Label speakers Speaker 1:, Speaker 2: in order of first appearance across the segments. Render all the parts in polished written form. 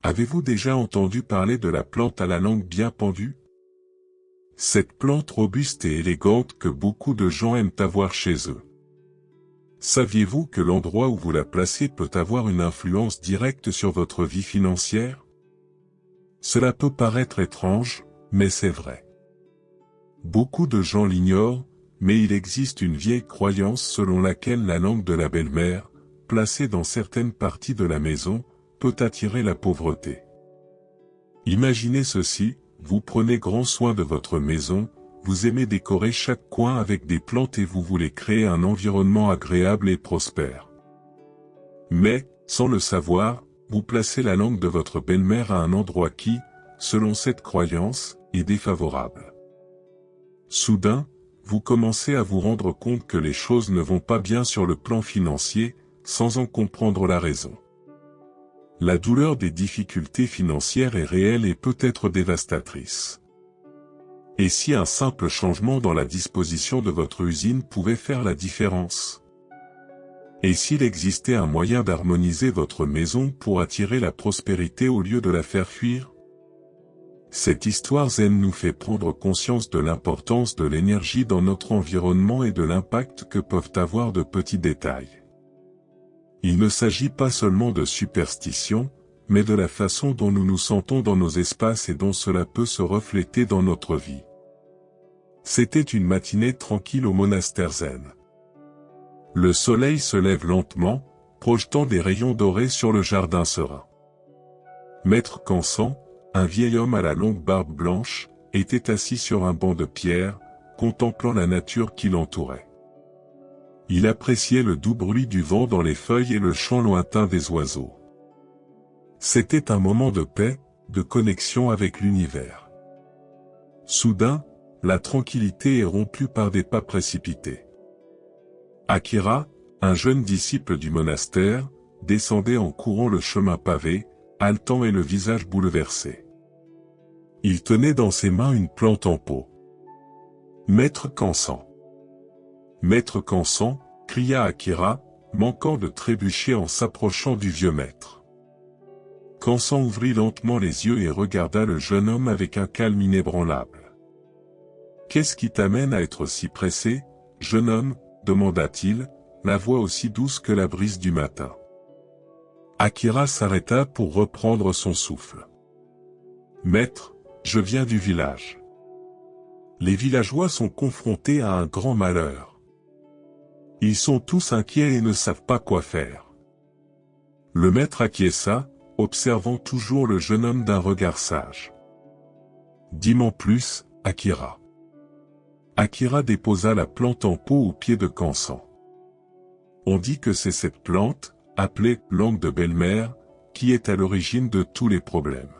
Speaker 1: Avez-vous déjà entendu parler de la plante à la langue bien pendue? Cette plante robuste et élégante que beaucoup de gens aiment avoir chez eux. Saviez-vous que l'endroit où vous la placez peut avoir une influence directe sur votre vie financière? Cela peut paraître étrange, mais c'est vrai. Beaucoup de gens l'ignorent, mais il existe une vieille croyance selon laquelle la langue de la belle-mère, placée dans certaines parties de la maison, peut attirer la pauvreté. Imaginez ceci, vous prenez grand soin de votre maison, vous aimez décorer chaque coin avec des plantes et vous voulez créer un environnement agréable et prospère. Mais, sans le savoir, vous placez la langue de votre belle-mère à un endroit qui, selon cette croyance, est défavorable. Soudain, vous commencez à vous rendre compte que les choses ne vont pas bien sur le plan financier, sans en comprendre la raison. La douleur des difficultés financières est réelle et peut être dévastatrice. Et si un simple changement dans la disposition de votre usine pouvait faire la différence? Et s'il existait un moyen d'harmoniser votre maison pour attirer la prospérité au lieu de la faire fuir? Cette histoire zen nous fait prendre conscience de l'importance de l'énergie dans notre environnement et de l'impact que peuvent avoir de petits détails. Il ne s'agit pas seulement de superstition, mais de la façon dont nous nous sentons dans nos espaces et dont cela peut se refléter dans notre vie. C'était une matinée tranquille au monastère zen. Le soleil se lève lentement, projetant des rayons dorés sur le jardin serein. Maître Kansan, un vieil homme à la longue barbe blanche, était assis sur un banc de pierre, contemplant la nature qui l'entourait. Il appréciait le doux bruit du vent dans les feuilles et le chant lointain des oiseaux. C'était un moment de paix, de connexion avec l'univers. Soudain, la tranquillité est rompue par des pas précipités. Akira, un jeune disciple du monastère, descendait en courant le chemin pavé, haletant et le visage bouleversé. Il tenait dans ses mains une plante en pot. « Maître Kansan !» Maître Kansan, cria Akira, manquant de trébucher en s'approchant du vieux maître. Kansan ouvrit lentement les yeux et regarda le jeune homme avec un calme inébranlable. « Qu'est-ce qui t'amène à être si pressé, jeune homme ?» demanda-t-il, la voix aussi douce que la brise du matin. Akira s'arrêta pour reprendre son souffle. « Maître, je viens du village. Les villageois sont confrontés à un grand malheur. Ils sont tous inquiets et ne savent pas quoi faire. » Le maître acquiesça, observant toujours le jeune homme d'un regard sage. « Dis-moi plus, Akira. » Akira déposa la plante en pot au pied de Kansan. « On dit que c'est cette plante, appelée « langue de belle-mère », qui est à l'origine de tous les problèmes.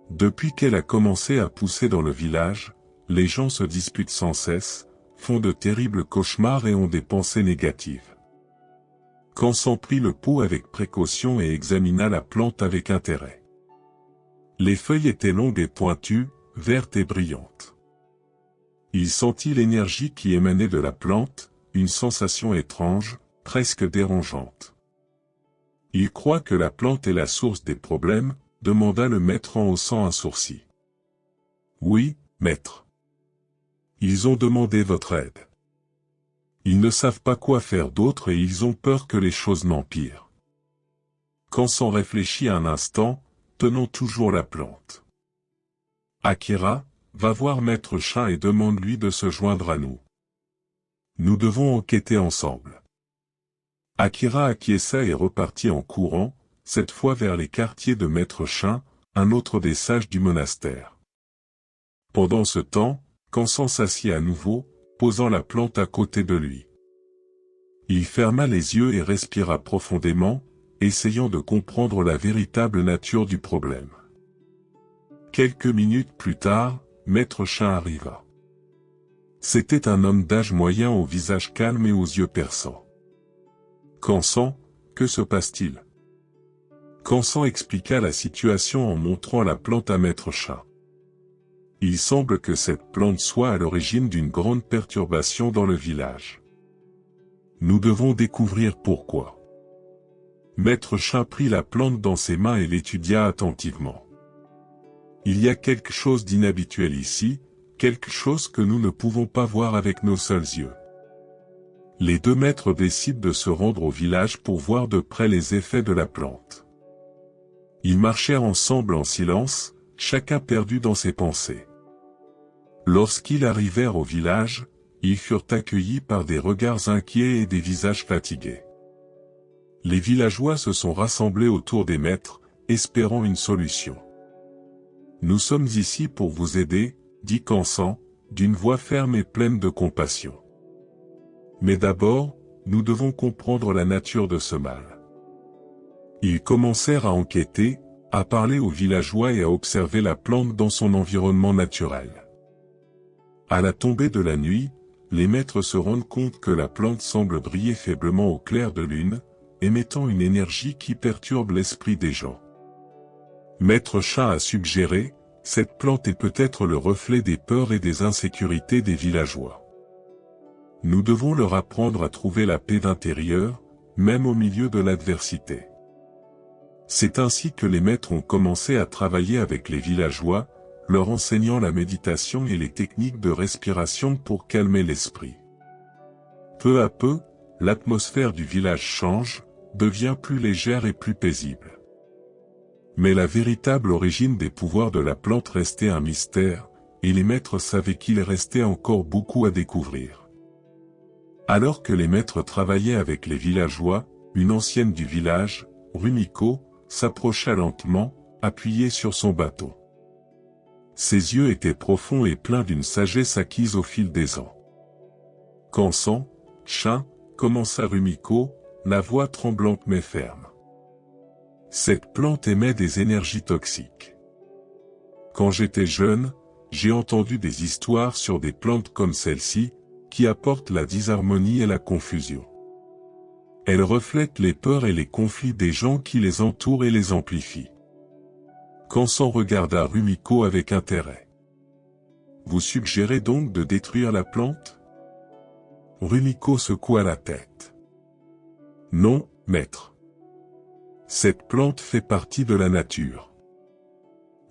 Speaker 1: Depuis qu'elle a commencé à pousser dans le village, les gens se disputent sans cesse, font de terribles cauchemars et ont des pensées négatives. Kansan prit le pot avec précaution et examina la plante avec intérêt. Les feuilles étaient longues et pointues, vertes et brillantes. Il sentit l'énergie qui émanait de la plante, une sensation étrange, presque dérangeante. « Il croit que la plante est la source des problèmes ?» demanda le maître en haussant un sourcil. « Oui, maître. Ils ont demandé votre aide. Ils ne savent pas quoi faire d'autre et ils ont peur que les choses n'empirent. » Kansan réfléchit un instant, tenant toujours la plante. « Akira, va voir Maître Chin et demande-lui de se joindre à nous. Nous devons enquêter ensemble. » Akira acquiesça et repartit en courant, cette fois vers les quartiers de Maître Chin, un autre des sages du monastère. Pendant ce temps, Kansan s'assit à nouveau, posant la plante à côté de lui. Il ferma les yeux et respira profondément, essayant de comprendre la véritable nature du problème. Quelques minutes plus tard, Maître Chin arriva. C'était un homme d'âge moyen au visage calme et aux yeux perçants. « Kansan, que se passe-t-il » Kansan expliqua la situation en montrant la plante à Maître Chin. Il semble que cette plante soit à l'origine d'une grande perturbation dans le village. Nous devons découvrir pourquoi. Maître Chin prit la plante dans ses mains et l'étudia attentivement. Il y a quelque chose d'inhabituel ici, quelque chose que nous ne pouvons pas voir avec nos seuls yeux. Les deux maîtres décident de se rendre au village pour voir de près les effets de la plante. Ils marchèrent ensemble en silence, chacun perdu dans ses pensées. Lorsqu'ils arrivèrent au village, ils furent accueillis par des regards inquiets et des visages fatigués. Les villageois se sont rassemblés autour des maîtres, espérant une solution. « Nous sommes ici pour vous aider », dit Kansan, d'une voix ferme et pleine de compassion. Mais d'abord, nous devons comprendre la nature de ce mal. Ils commencèrent à enquêter, à parler aux villageois et à observer la plante dans son environnement naturel. À la tombée de la nuit, les maîtres se rendent compte que la plante semble briller faiblement au clair de lune, émettant une énergie qui perturbe l'esprit des gens. Maître Chin a suggéré, cette plante est peut-être le reflet des peurs et des insécurités des villageois. Nous devons leur apprendre à trouver la paix d'intérieur, même au milieu de l'adversité. C'est ainsi que les maîtres ont commencé à travailler avec les villageois, leur enseignant la méditation et les techniques de respiration pour calmer l'esprit. Peu à peu, l'atmosphère du village change, devient plus légère et plus paisible. Mais la véritable origine des pouvoirs de la plante restait un mystère, et les maîtres savaient qu'il restait encore beaucoup à découvrir. Alors que les maîtres travaillaient avec les villageois, une ancienne du village, Rumiko, s'approcha lentement, appuyée sur son bâton. Ses yeux étaient profonds et pleins d'une sagesse acquise au fil des ans. « Kansan, Chin », commença Rumiko, la voix tremblante mais ferme. Cette plante émet des énergies toxiques. Quand j'étais jeune, j'ai entendu des histoires sur des plantes comme celle-ci, qui apportent la disharmonie et la confusion. Elles reflètent les peurs et les conflits des gens qui les entourent et les amplifient. Kansan regarda Rumiko avec intérêt. « Vous suggérez donc de détruire la plante ?» Rumiko secoua la tête. « Non, maître. Cette plante fait partie de la nature.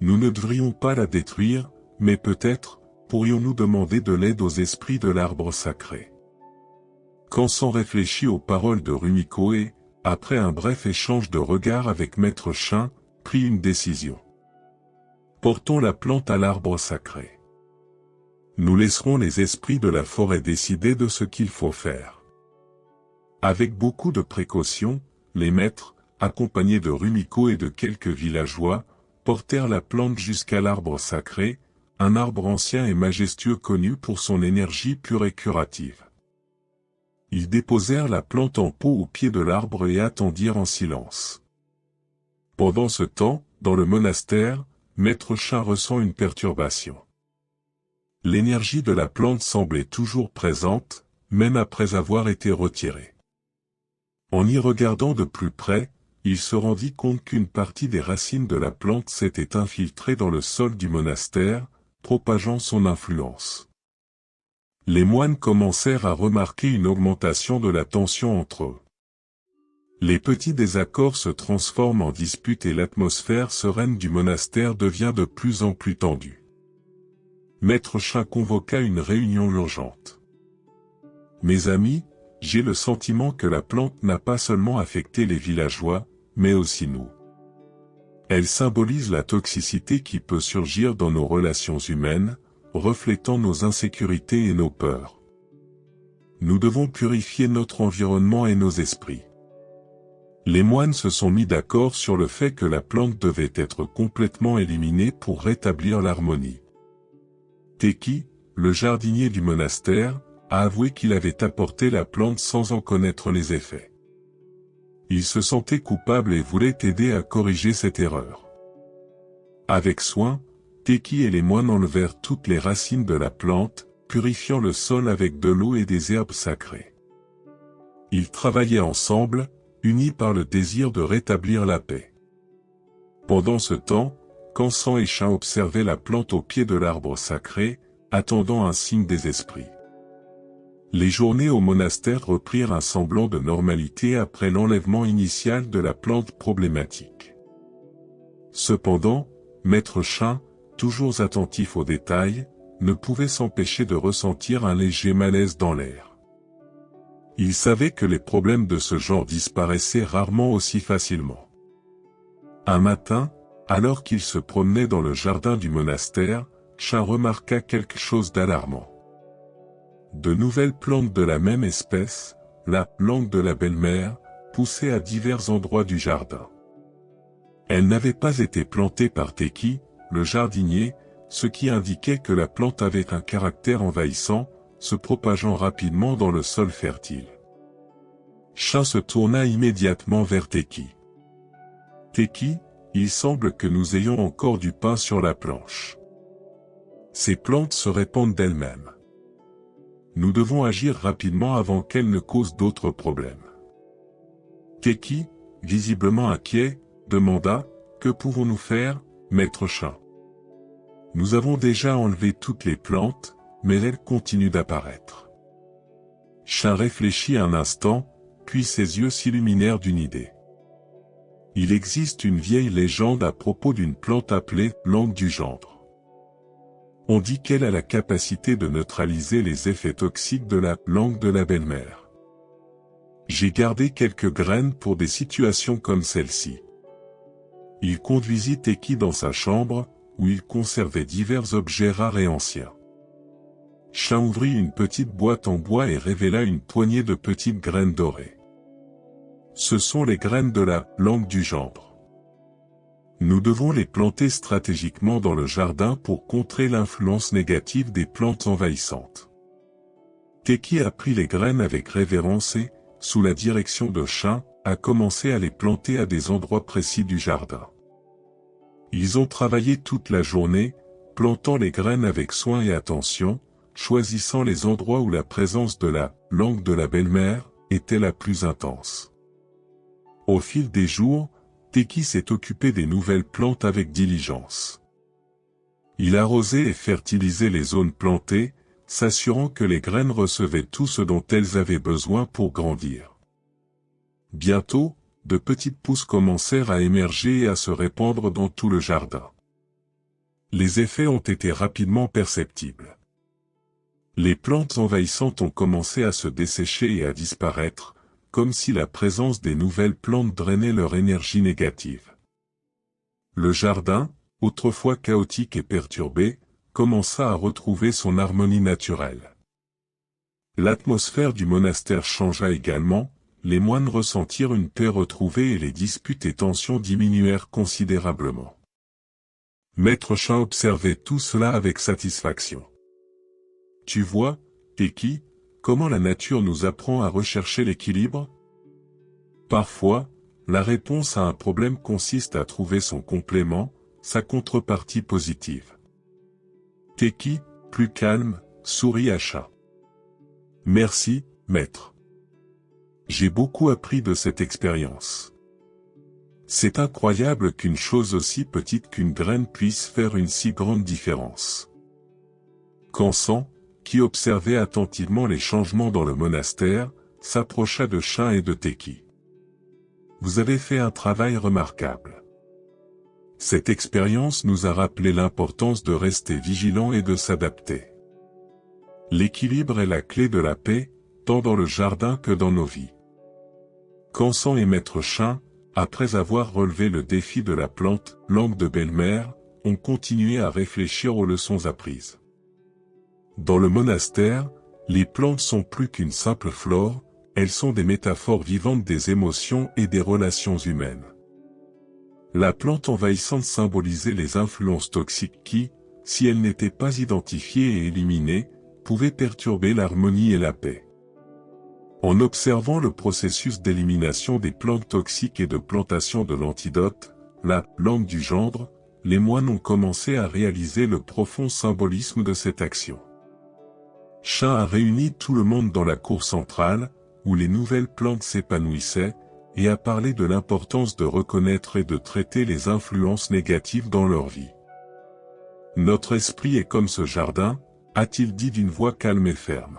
Speaker 1: Nous ne devrions pas la détruire, mais peut-être, pourrions-nous demander de l'aide aux esprits de l'arbre sacré. » Kansan réfléchit aux paroles de Rumiko et, après un bref échange de regards avec Maître Chin, prit une décision. Portons la plante à l'arbre sacré. Nous laisserons les esprits de la forêt décider de ce qu'il faut faire. Avec beaucoup de précautions, les maîtres, accompagnés de Rumiko et de quelques villageois, portèrent la plante jusqu'à l'arbre sacré, un arbre ancien et majestueux connu pour son énergie pure et curative. Ils déposèrent la plante en pot au pied de l'arbre et attendirent en silence. Pendant ce temps, dans le monastère, Maître Chin ressent une perturbation. L'énergie de la plante semblait toujours présente, même après avoir été retirée. En y regardant de plus près, il se rendit compte qu'une partie des racines de la plante s'était infiltrée dans le sol du monastère, propageant son influence. Les moines commencèrent à remarquer une augmentation de la tension entre eux. Les petits désaccords se transforment en disputes et l'atmosphère sereine du monastère devient de plus en plus tendue. Maître Chin convoqua une réunion urgente. « Mes amis, j'ai le sentiment que la plante n'a pas seulement affecté les villageois, mais aussi nous. Elle symbolise la toxicité qui peut surgir dans nos relations humaines, reflétant nos insécurités et nos peurs. Nous devons purifier notre environnement et nos esprits. » Les moines se sont mis d'accord sur le fait que la plante devait être complètement éliminée pour rétablir l'harmonie. Teki, le jardinier du monastère, a avoué qu'il avait apporté la plante sans en connaître les effets. Il se sentait coupable et voulait aider à corriger cette erreur. Avec soin, Teki et les moines enlevèrent toutes les racines de la plante, purifiant le sol avec de l'eau et des herbes sacrées. Ils travaillaient ensemble, unis par le désir de rétablir la paix. Pendant ce temps, Kansan et Chin observaient la plante au pied de l'arbre sacré, attendant un signe des esprits. Les journées au monastère reprirent un semblant de normalité après l'enlèvement initial de la plante problématique. Cependant, Maître Sha, toujours attentif aux détails, ne pouvait s'empêcher de ressentir un léger malaise dans l'air. Il savait que les problèmes de ce genre disparaissaient rarement aussi facilement. Un matin, alors qu'il se promenait dans le jardin du monastère, Sha remarqua quelque chose d'alarmant. De nouvelles plantes de la même espèce, la langue de la belle-mère, poussaient à divers endroits du jardin. Elles n'avaient pas été plantées par Teki, le jardinier, ce qui indiquait que la plante avait un caractère envahissant, se propageant rapidement dans le sol fertile. Sha se tourna immédiatement vers Teki. Teki, il semble que nous ayons encore du pain sur la planche. Ces plantes se répandent d'elles-mêmes. Nous devons agir rapidement avant qu'elles ne causent d'autres problèmes. Teki, visiblement inquiet, demanda, « Que pouvons-nous faire, Maître Sha ?» Nous avons déjà enlevé toutes les plantes, mais elles continuent d'apparaître. Sha réfléchit un instant, puis ses yeux s'illuminèrent d'une idée. Il existe une vieille légende à propos d'une plante appelée langue du gendre. On dit qu'elle a la capacité de neutraliser les effets toxiques de la langue de la belle-mère. J'ai gardé quelques graines pour des situations comme celle-ci. Il conduisit Teki dans sa chambre, où il conservait divers objets rares et anciens. Sha ouvrit une petite boîte en bois et révéla une poignée de petites graines dorées. Ce sont les graines de la langue du gendre. Nous devons les planter stratégiquement dans le jardin pour contrer l'influence négative des plantes envahissantes. Teki a pris les graines avec révérence et, sous la direction de Sha, a commencé à les planter à des endroits précis du jardin. Ils ont travaillé toute la journée, plantant les graines avec soin et attention, choisissant les endroits où la présence de la langue de la belle-mère était la plus intense. Au fil des jours, Teki s'est occupé des nouvelles plantes avec diligence. Il arrosait et fertilisait les zones plantées, s'assurant que les graines recevaient tout ce dont elles avaient besoin pour grandir. Bientôt, de petites pousses commencèrent à émerger et à se répandre dans tout le jardin. Les effets ont été rapidement perceptibles. Les plantes envahissantes ont commencé à se dessécher et à disparaître, comme si la présence des nouvelles plantes drainait leur énergie négative. Le jardin, autrefois chaotique et perturbé, commença à retrouver son harmonie naturelle. L'atmosphère du monastère changea également, les moines ressentirent une paix retrouvée et les disputes et tensions diminuèrent considérablement. Maître Sha observait tout cela avec satisfaction. Tu vois, Teki, comment la nature nous apprend à rechercher l'équilibre? Parfois, la réponse à un problème consiste à trouver son complément, sa contrepartie positive. Teki, plus calme, sourit à Sha. Merci, maître. J'ai beaucoup appris de cette expérience. C'est incroyable qu'une chose aussi petite qu'une graine puisse faire une si grande différence. Kansan, qui observait attentivement les changements dans le monastère, s'approcha de Sha et de Teki. Vous avez fait un travail remarquable. Cette expérience nous a rappelé l'importance de rester vigilant et de s'adapter. L'équilibre est la clé de la paix, tant dans le jardin que dans nos vies. Kansan et Maître Sha, après avoir relevé le défi de la plante, langue de belle-mère, ont continué à réfléchir aux leçons apprises. Dans le monastère, les plantes sont plus qu'une simple flore, elles sont des métaphores vivantes des émotions et des relations humaines. La plante envahissante symbolisait les influences toxiques qui, si elles n'étaient pas identifiées et éliminées, pouvaient perturber l'harmonie et la paix. En observant le processus d'élimination des plantes toxiques et de plantation de l'antidote, la langue du gendre, les moines ont commencé à réaliser le profond symbolisme de cette action. Sha a réuni tout le monde dans la cour centrale, où les nouvelles plantes s'épanouissaient, et a parlé de l'importance de reconnaître et de traiter les influences négatives dans leur vie. Notre esprit est comme ce jardin, a-t-il dit d'une voix calme et ferme.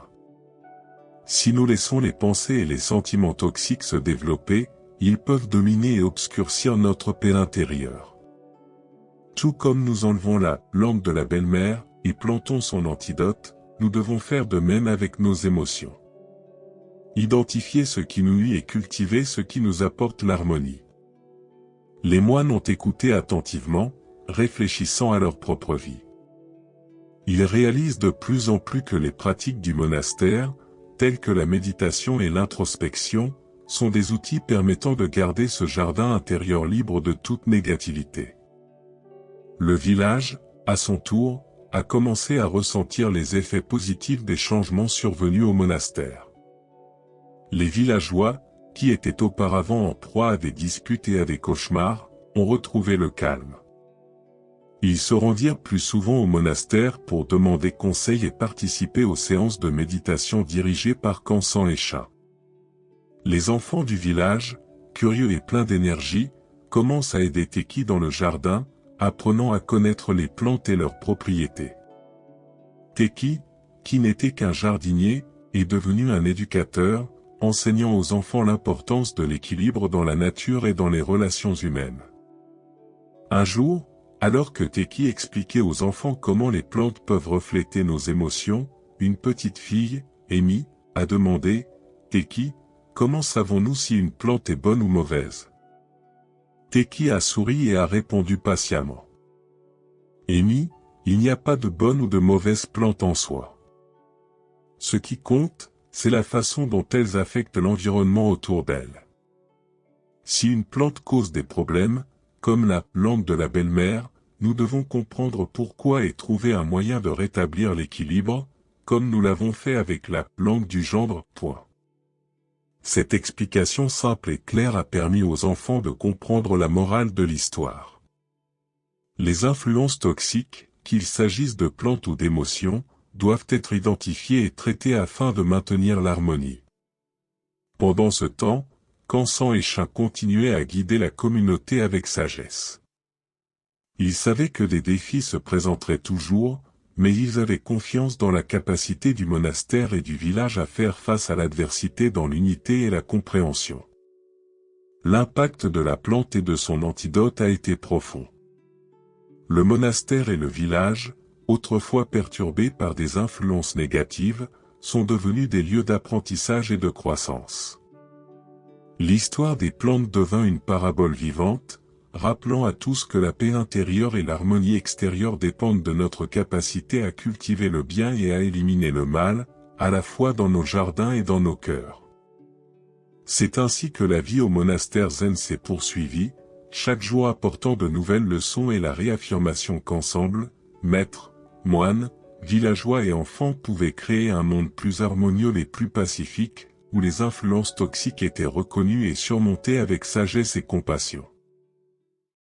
Speaker 1: Si nous laissons les pensées et les sentiments toxiques se développer, ils peuvent dominer et obscurcir notre paix intérieure. Tout comme nous enlevons la lampe de la belle-mère et plantons son antidote, nous devons faire de même avec nos émotions. Identifier ce qui nous nuit et cultiver ce qui nous apporte l'harmonie. Les moines ont écouté attentivement, réfléchissant à leur propre vie. Ils réalisent de plus en plus que les pratiques du monastère, telles que la méditation et l'introspection, sont des outils permettant de garder ce jardin intérieur libre de toute négativité. Le village, à son tour, a commencé à ressentir les effets positifs des changements survenus au monastère. Les villageois, qui étaient auparavant en proie à des disputes et à des cauchemars, ont retrouvé le calme. Ils se rendirent plus souvent au monastère pour demander conseil et participer aux séances de méditation dirigées par Kansan et Sha. Les enfants du village, curieux et pleins d'énergie, commencent à aider Teki dans le jardin, apprenant à connaître les plantes et leurs propriétés. Teki, qui n'était qu'un jardinier, est devenu un éducateur, enseignant aux enfants l'importance de l'équilibre dans la nature et dans les relations humaines. Un jour, alors que Teki expliquait aux enfants comment les plantes peuvent refléter nos émotions, une petite fille, Emi, a demandé « Teki, comment savons-nous si une plante est bonne ou mauvaise ?» Teki a souri et a répondu patiemment. « Emi, il n'y a pas de bonne ou de mauvaise plante en soi. Ce qui compte, c'est la façon dont elles affectent l'environnement autour d'elles. Si une plante cause des problèmes, comme la lampe de la belle-mère, nous devons comprendre pourquoi et trouver un moyen de rétablir l'équilibre, comme nous l'avons fait avec la lampe du gendre. Cette explication simple et claire a permis aux enfants de comprendre la morale de l'histoire. Les influences toxiques, qu'il s'agisse de plantes ou d'émotions, doivent être identifiées et traitées afin de maintenir l'harmonie. Pendant ce temps, Kansan et Sha continuaient à guider la communauté avec sagesse. Ils savaient que des défis se présenteraient toujours, mais ils avaient confiance dans la capacité du monastère et du village à faire face à l'adversité dans l'unité et la compréhension. L'impact de la plante et de son antidote a été profond. Le monastère et le village, autrefois perturbés par des influences négatives, sont devenus des lieux d'apprentissage et de croissance. L'histoire des plantes devint une parabole vivante, rappelant à tous que la paix intérieure et l'harmonie extérieure dépendent de notre capacité à cultiver le bien et à éliminer le mal, à la fois dans nos jardins et dans nos cœurs. C'est ainsi que la vie au monastère zen s'est poursuivie, chaque jour apportant de nouvelles leçons et la réaffirmation qu'ensemble, maîtres, moines, villageois et enfants pouvaient créer un monde plus harmonieux et plus pacifique, où les influences toxiques étaient reconnues et surmontées avec sagesse et compassion.